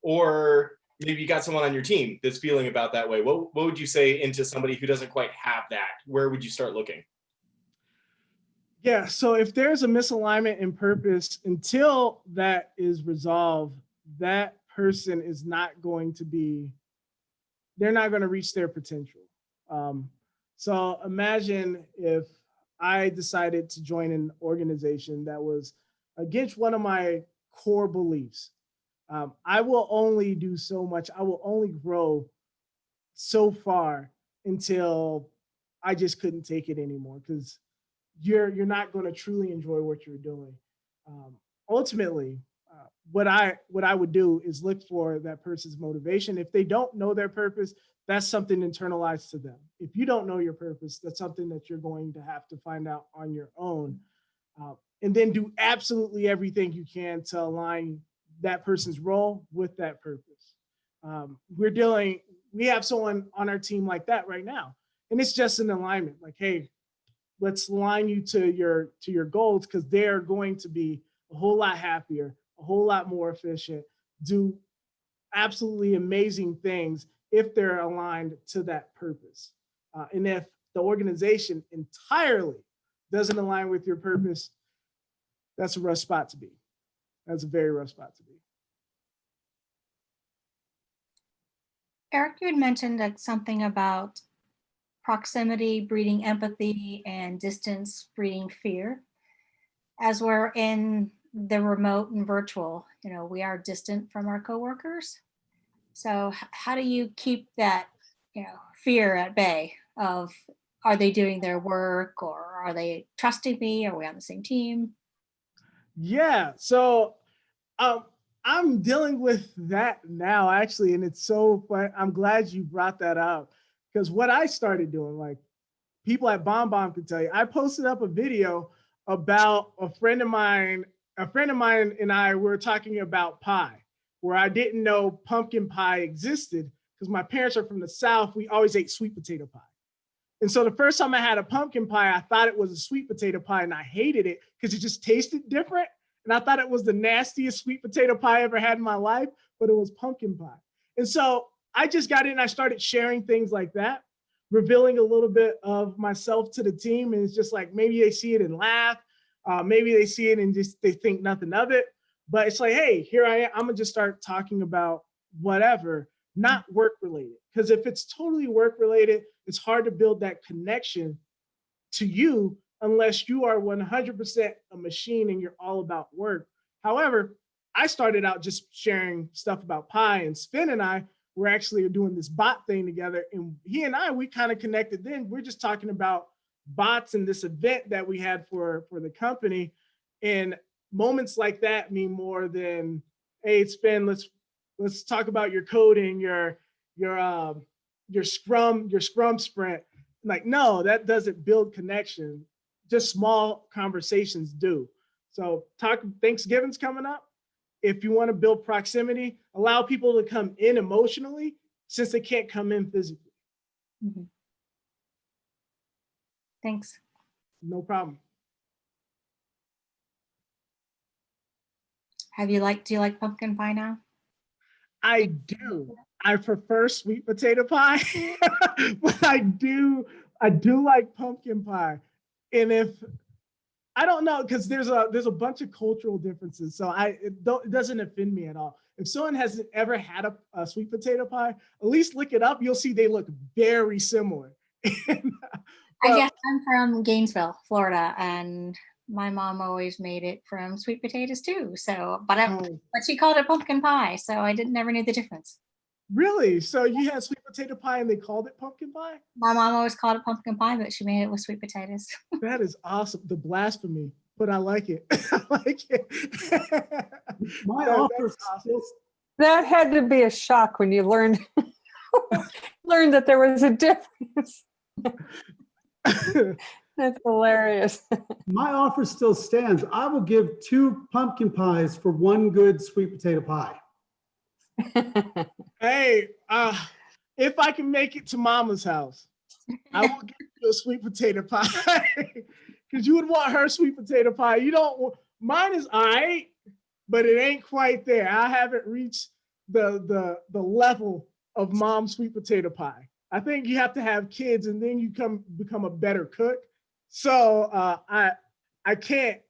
Or maybe you got someone on your team that's feeling about that way. What would you say into somebody who doesn't quite have that? Where would you start looking?
Yeah, so if there's a misalignment in purpose, until that is resolved, that person is not going to they're not going to reach their potential. So imagine if I decided to join an organization that was against one of my core beliefs. I will only do so much. I will only grow so far until I just couldn't take it anymore, because you're not going to truly enjoy what you're doing. Ultimately, what I would do is look for that person's motivation. If they don't know their purpose, that's something internalized to them. If you don't know your purpose, that's something that you're going to have to find out on your own, and then do absolutely everything you can to align that person's role with that purpose. We have someone on our team like that right now. And it's just an alignment, like, hey, let's align you to your goals, because they're going to be a whole lot happier, a whole lot more efficient, do absolutely amazing things if they're aligned to that purpose. And if the organization entirely doesn't align with your purpose, that's a rough spot to be. That's a very rough spot to be.
Eric, you had mentioned like something about proximity breeding empathy and distance breeding fear. As we're in the remote and virtual, we are distant from our coworkers. So how do you keep that, fear at bay of, are they doing their work, or are they trusting me? Are we on the same team?
Yeah, so I'm dealing with that now, actually, and it's so fun. I'm glad you brought that up, because what I started doing, like people at BombBomb can tell you, I posted up a video about a friend of mine and I were talking about pie, where I didn't know pumpkin pie existed because my parents are from the South. We always ate sweet potato pie. And so the first time I had a pumpkin pie, I thought it was a sweet potato pie, and I hated it because it just tasted different. And I thought it was the nastiest sweet potato pie I ever had in my life, but it was pumpkin pie. And so I just got in, I started sharing things like that, revealing a little bit of myself to the team. And it's just like, maybe they see it and laugh. Maybe they see it and just, they think nothing of it. But it's like, hey, here I am. I'm gonna just start talking about whatever, not work related. Because if it's totally work related, it's hard to build that connection to you unless you are 100% a machine and you're all about work. However, I started out just sharing stuff about pie, and Sven and I were actually doing this bot thing together. And he and I, we kind of connected then. We're just talking about bots and this event that we had for the company. And moments like that mean more than, hey, Sven, let's talk about your coding, your scrum sprint. Like, no, that doesn't build connection. Just small conversations do. So Thanksgiving's coming up. If you want to build proximity, allow people to come in emotionally since they can't come in physically.
Mm-hmm. Thanks.
No problem.
Do you like pumpkin pie now?
I do. I prefer sweet potato pie, but I do like pumpkin pie. And I don't know, because there's a bunch of cultural differences, so it doesn't offend me at all. If someone hasn't ever had a sweet potato pie, at least look it up. You'll see they look very similar.
I guess I'm from Gainesville, Florida, and my mom always made it from sweet potatoes too. So, but she called it pumpkin pie, so I never knew the difference.
Really? So you had sweet potato pie and they called it pumpkin pie?
My mom always called it pumpkin pie, but she made it with sweet potatoes.
That is awesome. The blasphemy, but I like it. I like it.
Awesome. That had to be a shock when you learned that there was a difference. That's hilarious.
My offer still stands. I will give 2 pumpkin pies for 1 good sweet potato pie.
Hey, if I can make it to Mama's house, I will give you a sweet potato pie, because you would want her sweet potato pie. Mine is all right, but it ain't quite there. I haven't reached the level of Mom's sweet potato pie. I think you have to have kids and then you become a better cook. So I can't.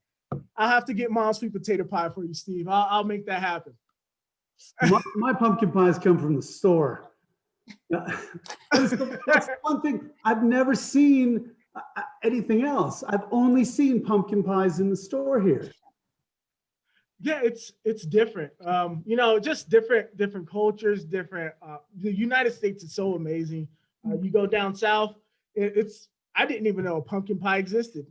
I'll have to get Mom's sweet potato pie for you, Steve. I'll make that happen.
My pumpkin pies come from the store. That's one thing. I've never seen anything else. I've only seen pumpkin pies in the store here.
Yeah, it's different. Just different cultures, different. The United States is so amazing. You go down south, I didn't even know a pumpkin pie existed.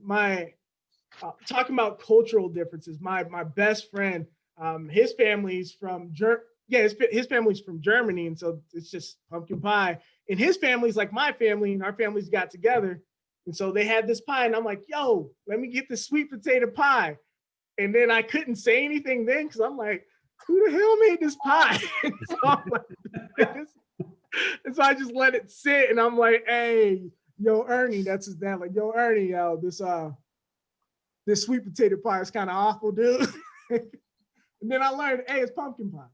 Talking about cultural differences, my best friend, his family's from his family's from Germany, and so it's just pumpkin pie. And his family's like my family, and our families got together, and so they had this pie, and I'm like, yo, let me get the sweet potato pie. And then I couldn't say anything then because I'm like, who the hell made this pie? And so I just let it sit, and I'm like, hey, Yo, Ernie, that's his dad. Like, yo, Ernie, this sweet potato pie is kind of awful, dude. And then I learned, hey, it's pumpkin pie.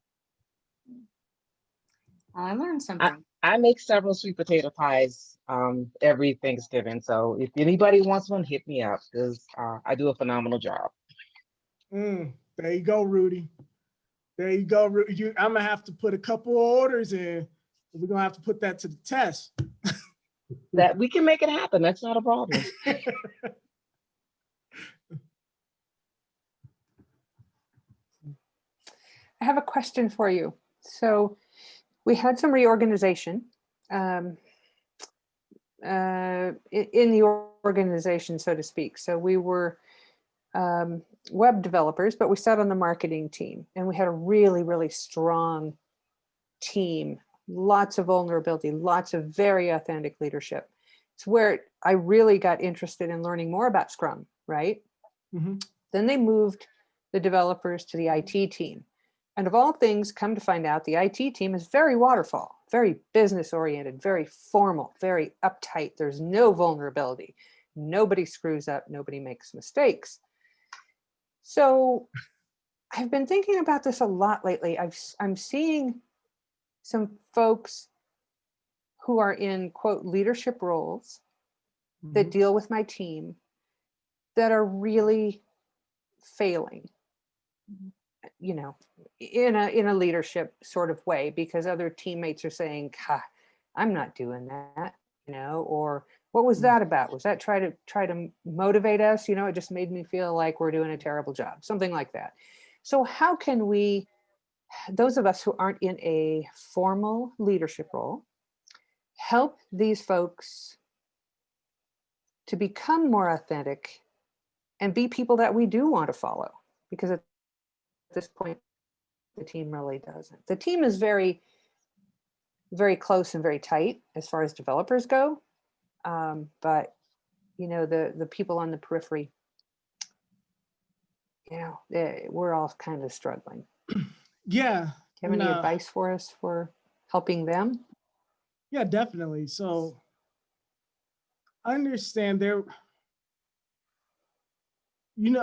I learned something.
I make several sweet potato pies every Thanksgiving. So if anybody wants one, hit me up because I do a phenomenal job.
There you go, Rudy. There you go, Rudy. I'm gonna have to put a couple of orders in. We're gonna have to put that to the test.
That we can make it happen. That's not a problem.
I have a question for you. So we had some reorganization in the organization, so to speak. So we were web developers, but we sat on the marketing team, and we had a really, really strong team, lots of vulnerability, lots of very authentic leadership. It's where I really got interested in learning more about Scrum, right?
Mhm.
Then they moved the developers to the IT team. And of all things, come to find out, the IT team is very waterfall, very business oriented, very formal, very uptight. There's no vulnerability. Nobody screws up. Nobody makes mistakes. So I've been thinking about this a lot lately. I'm seeing some folks who are in, quote, leadership roles that deal with my team that are really failing, you know, in a leadership sort of way, because other teammates are saying, I'm not doing that, you know, or what was that about? Was that try to motivate us? You know, it just made me feel like we're doing a terrible job, something like that. So how can we, those of us who aren't in a formal leadership role, help these folks to become more authentic and be people that we do want to follow? Because at this point, the team really doesn't. The team is very, very close and very tight as far as developers go. But, you know, the people on the periphery, you know, we're all kind of struggling.
Yeah.
Do you have any
No.
advice for us for helping them?
Yeah, definitely. So I understand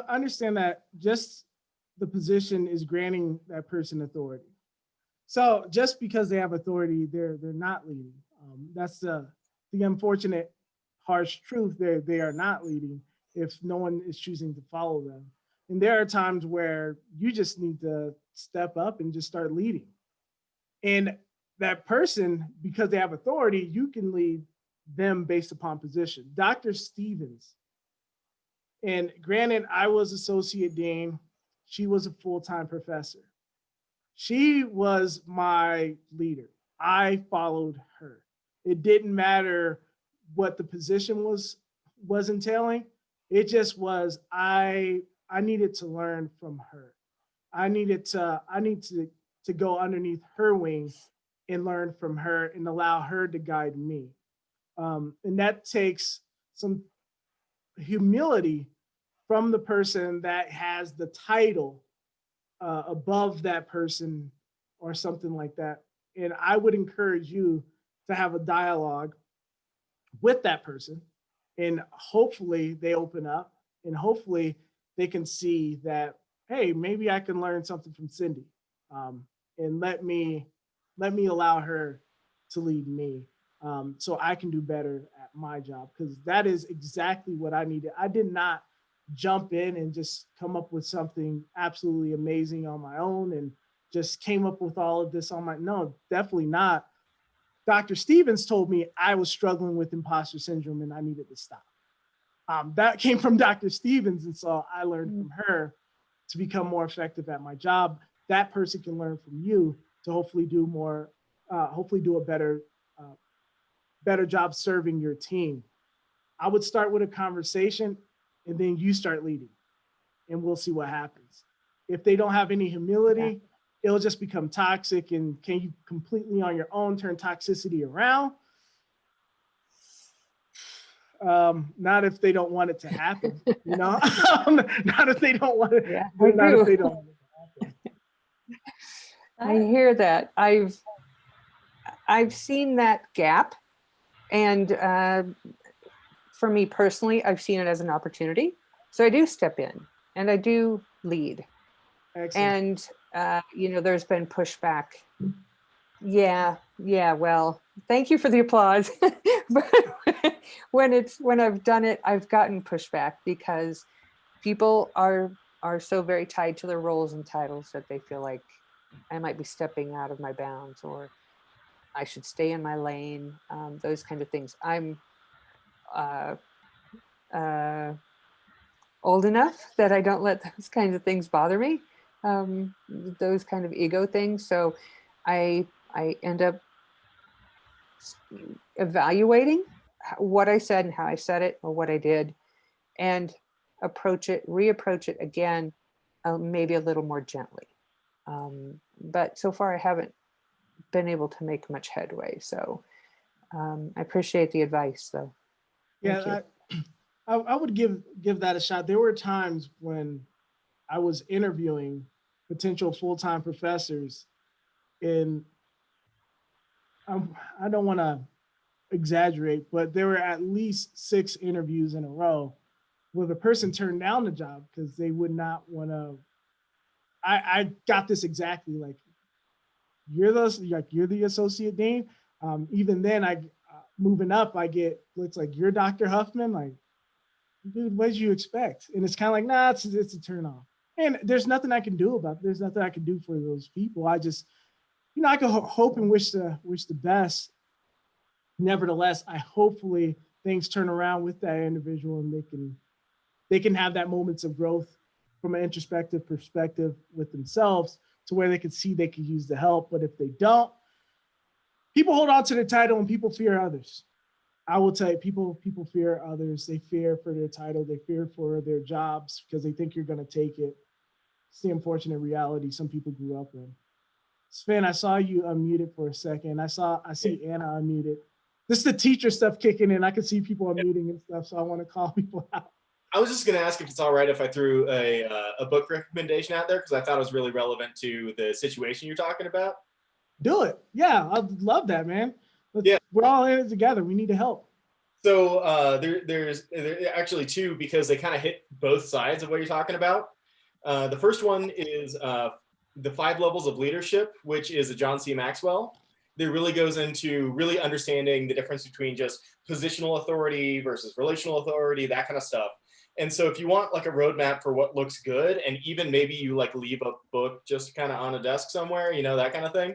understand that just the position is granting that person authority. So just because they have authority, they're not leading. That's the unfortunate, harsh truth. They are not leading if no one is choosing to follow them. And there are times where you just need to step up and just start leading. And that person, because they have authority, you can lead them based upon position. Dr. Stevens, and granted, I was associate dean. She was a full-time professor. She was my leader. I followed her. It didn't matter what the position was entailing. It just was, I needed to learn from her. I need to go underneath her wing and learn from her and allow her to guide me. And that takes some humility from the person that has the title above that person or something like that. And I would encourage you to have a dialogue with that person, and hopefully they open up, and hopefully they can see that, hey, maybe I can learn something from Cindy, and let me allow her to lead me, so I can do better at my job, because that is exactly what I needed. I did not jump in and just come up with something absolutely amazing on my own and just came up with all of this on my, no, definitely not. Dr. Stevens told me I was struggling with imposter syndrome and I needed to stop. That came from Dr. Stevens. And so I learned from her to become more effective at my job. That person can learn from you to hopefully do more, hopefully do a better job serving your team. I would start with a conversation and then you start leading and we'll see what happens. If they don't have any humility, it'll just become toxic. And can you completely on your own turn toxicity around? Not if they don't want it to happen, you know. Not if they don't want it.
Yeah,
not if they don't want it to happen.
I hear that. I've seen that gap, and for me personally, I've seen it as an opportunity. So I do step in and I do lead.
Excellent.
And, there's been pushback. Yeah, well, thank you for the applause. But when I've done it, I've gotten pushback because people are so very tied to their roles and titles that they feel like I might be stepping out of my bounds or I should stay in my lane, those kind of things. I'm old enough that I don't let those kinds of things bother me, those kind of ego things. So I end up evaluating what I said and how I said it or what I did, and reapproach it again, maybe a little more gently. But so far I haven't been able to make much headway. So I appreciate the advice though. Thank
Yeah, I would give that a shot. There were times when I was interviewing potential full-time professors, and I don't want to exaggerate, but there were at least 6 interviews in a row where the person turned down the job because they would not want to. I got this exactly, like, you're the associate dean. Even then, moving up, I get looks like you're Dr. Huffman. Like, dude, what did you expect? And it's kind of like, nah, it's a turn off. And there's nothing I can do about it. There's nothing I can do for those people. I just, I can hope and wish the best. Nevertheless, hopefully things turn around with that individual and they can have that moments of growth from an introspective perspective with themselves to where they can see they can use the help. But if they don't, people hold on to their title and people fear others. I will tell you, people fear others. They fear for their title. They fear for their jobs because they think you're going to take it. It's the unfortunate reality some people grew up in. Sven, I saw you unmuted for a second. I see Anna unmuted. This is the teacher stuff kicking in. I can see people unmuting and stuff, so I want to call people out.
I was just going to ask if it's all right if I threw a book recommendation out there because I thought it was really relevant to the situation you're talking about.
Do it. Yeah, I'd love that, man.
Yeah.
We're all in it together. We need to help.
So there's actually 2 because they kind of hit both sides of what you're talking about. The first one is The 5 Levels of Leadership, which is a John C. Maxwell. That really goes into really understanding the difference between just positional authority versus relational authority, that kind of stuff. And so if you want like a roadmap for what looks good, and even maybe you like leave a book just kind of on a desk somewhere, that kind of thing.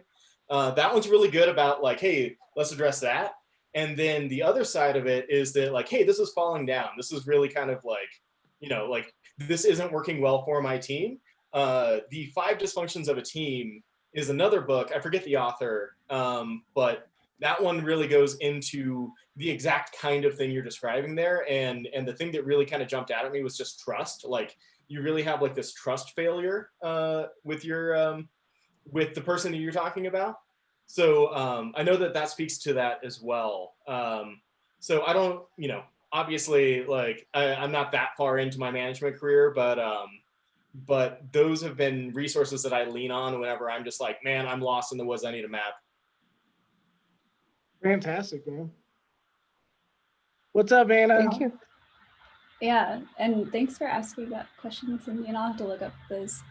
That one's really good about like, hey, let's address that. And then the other side of it is that like, hey, this is falling down. This is really kind of like, like this isn't working well for my team. The 5 Dysfunctions of a Team is another book. I forget the author, but that one really goes into the exact kind of thing you're describing there. And the thing that really kind of jumped out at me was just trust. Like you really have like this trust failure with your with the person that you're talking about. So I know that speaks to that as well. So I don't, obviously like I'm not that far into my management career, but those have been resources that I lean on whenever I'm just like, man, I'm lost in the woods. I need a map.
Fantastic, man. What's up, Anna?
Thank you.
Yeah, and thanks for asking that question, Cindy. And I'll have to look up those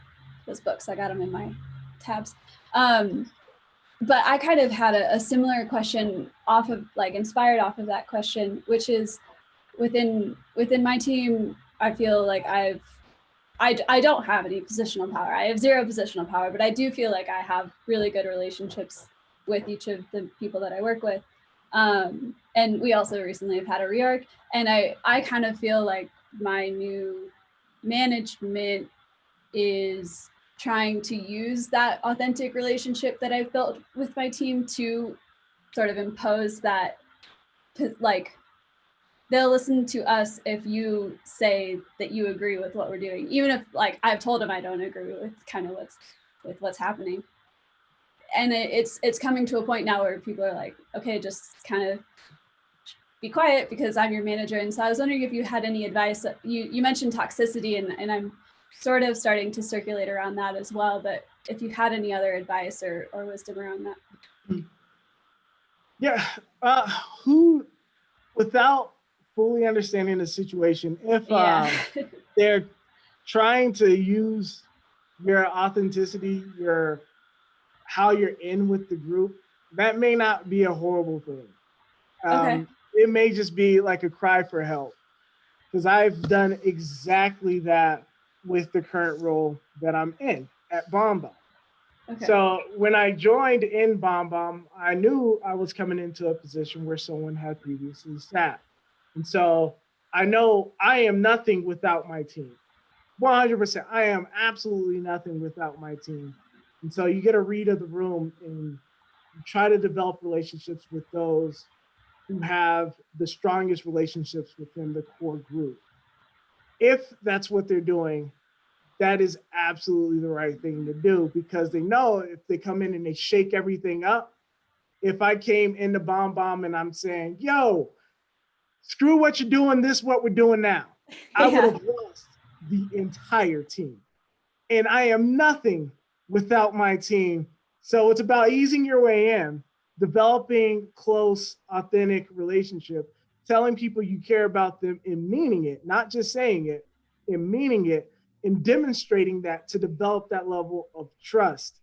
books. I got them in my tabs. But I kind of had a similar question inspired off of that question, which is within my team, I feel like I don't have any positional power. I have 0 positional power, but I do feel like I have really good relationships with each of the people that I work with. And we also recently have had a reorg, and I kind of feel like my new management is trying to use that authentic relationship that I've built with my team to sort of impose that, like, they'll listen to us if you say that you agree with what we're doing, even if like I've told them I don't agree with kind of what's happening. And it's coming to a point now where people are like, okay, just kind of be quiet because I'm your manager. And so I was wondering if you had any advice. You mentioned toxicity, and I'm sort of starting to circulate around that as well, but if you had any other advice or wisdom around that.
Yeah, who, without fully understanding the situation. If
Yeah.
they're trying to use your authenticity, your how you're in with the group, that may not be a horrible thing.
Okay.
It may just be like a cry for help, because I've done exactly that with the current role that I'm in at BombBomb.
Okay.
So when I joined in BombBomb, I knew I was coming into a position where someone had previously sat. And so I know I am nothing without my team. 100%. I am absolutely nothing without my team. And so you get a read of the room and you try to develop relationships with those who have the strongest relationships within the core group. If that's what they're doing, that is absolutely the right thing to do, because they know if they come in and they shake everything up, if I came into BombBomb and I'm saying, yo, screw what you're doing, this is what we're doing now, I would have lost the entire team. And I am nothing without my team. So it's about easing your way in, developing close, authentic relationship, telling people you care about them and meaning it, not just saying it, and meaning it, and demonstrating that to develop that level of trust.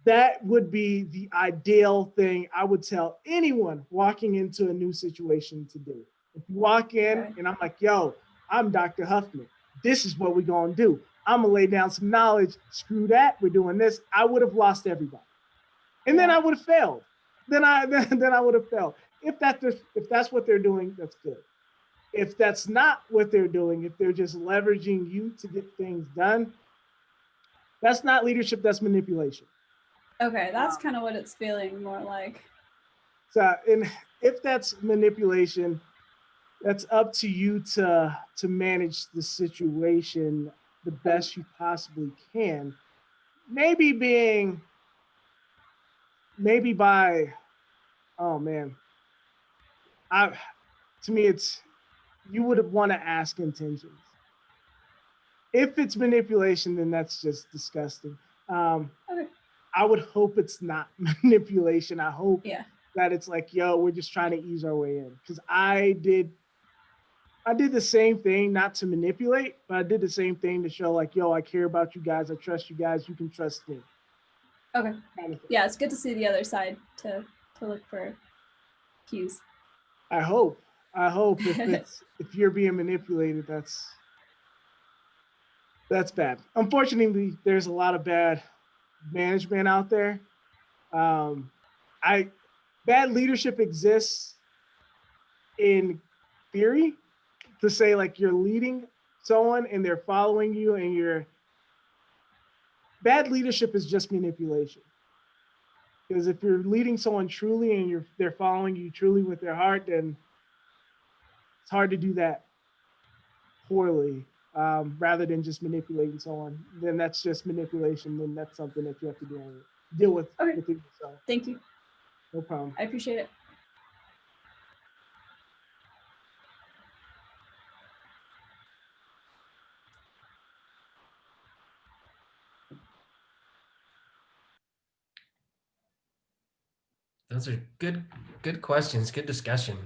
That would be the ideal thing I would tell anyone walking into a new situation to do. If you walk in and I'm like, yo, I'm Dr. Huffman, this is what we're gonna do. I'm gonna lay down some knowledge, screw that, we're doing this. I would have lost everybody. And then I would have failed. Then I would have failed. If that's what they're doing, that's good. If that's not what they're doing, if they're just leveraging you to get things done, that's not leadership, that's manipulation.
Okay, that's kind of what it's feeling more like.
So, and if that's manipulation, that's up to you to manage the situation the best you possibly can. Maybe by, oh man, to me it's, you would want to ask intentions. If it's manipulation, then that's just disgusting.
Okay.
I would hope it's not manipulation. I hope
Yeah.
that it's like, yo, we're just trying to ease our way in. Because I did the same thing, not to manipulate, but I did the same thing to show like, yo, I care about you guys. I trust you guys. You can trust me.
Okay.
Kind of thing.
Yeah, it's good to see the other side to look for cues.
I hope if you're being manipulated, that's bad. Unfortunately, there's a lot of bad management out there. Bad leadership exists in theory, to say like you're leading someone and they're following you, and bad leadership is just manipulation. Because if you're leading someone truly and they're following you truly with their heart, then it's hard to do that poorly, rather than just manipulating someone. Then that's just manipulation. Then that's something that you have to deal with within yourself.
Thank you.
No problem.
I appreciate it.
Those are good questions, good discussion.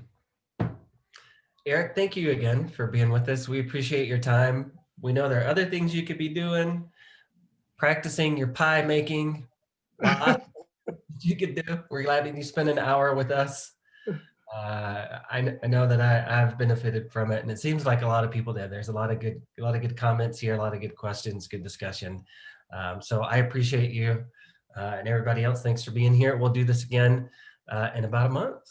Eric, thank you again for being with us. We appreciate your time. We know there are other things you could be doing, practicing your pie making. You could do. We're glad that you spent an hour with us. I know that I've benefited from it, and it seems like a lot of people did. There's a lot of good comments here, a lot of good questions, good discussion. So I appreciate you, and everybody else. Thanks for being here. We'll do this again in about a month.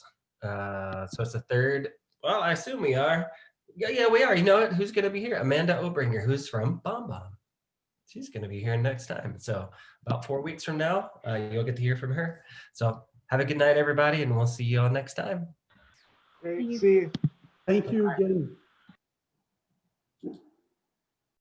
So it's the third. Well, I assume we are. Yeah, we are. You know what? Who's going to be here? Amanda Obringer, who's from BombBomb. She's going to be here next time. So about 4 weeks from now, you'll get to hear from her. So have a good night, everybody, and we'll see you all next time.
Great. See you.
Thank you again.